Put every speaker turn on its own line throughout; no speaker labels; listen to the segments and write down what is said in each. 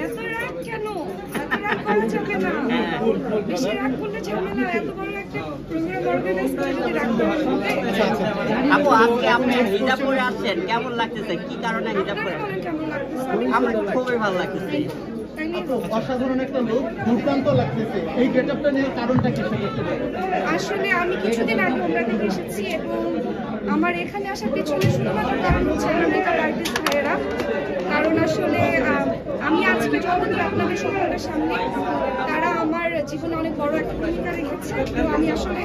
এত রাগ কেন? এত রাগ করা যাবে না। বেশি রাগ করলে ঝামেলা। এত বড় একটা প্রোগ্রাম অর্গানাইজ করে যদি রাগ করা হবে।
আপু, আজকে আপনি হিজাব পরে আসছেন, কেমন লাগতেছে? কি কারণে হিজাব পরে?
কেমন লাগতেছে?
আমার খুবই ভালো লাগতেছে।
অসাধারণ একটা লোক, দুর্দান্ত লাগতেছে। এই গেটআপটা নিয়ে কারণটা কি?
আসলে আমি কিছুদিন আগে ওমরা থেকে এসেছি এবং আমার এখানে আসার পেছনে শুধুমাত্র কারণ হচ্ছে আমার মেকআপ আর্টিস্ট ভাইয়েরা। কারণ আসলে আমি আজকে যতদিন আপনাদের সকলের সামনে, তারা আমার জীবনে অনেক বড় একটা ভূমিকা রেখেছে। তো আমি আসলে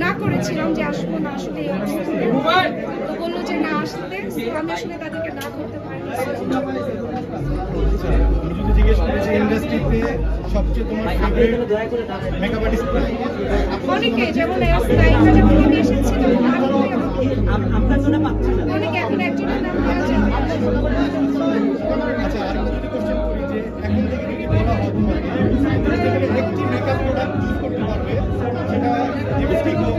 না করেছিলাম যে আসবো না, আসলে তো বললো যে না আসতে, তো আমি আসলে তাদেরকে না করতে পারিনি।
জিজ্ঞেস করেছি ইন্ডাস্ট্রিতে সবচেয়ে তোমার ফেভারিট মেকআপ আর্টিস্ট
অনেকে, যেমন এখানে আমি এসেছি
আপনার জন্য পাচ্ছি না।
অনেকে, এখন একজনের নাম আছে।
আচ্ছা, আরেকটা যদি কোশ্চেন করি যে এখন থেকে যদি বলা হয় তোমাকে একটি মেকআপ প্রোডাক্ট ইউজ করতে পারবে, সেটা লিপস্টিক হোক,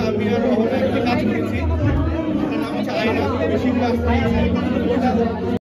আমি আর কাজ করেছি, নাম হচ্ছে আয়না।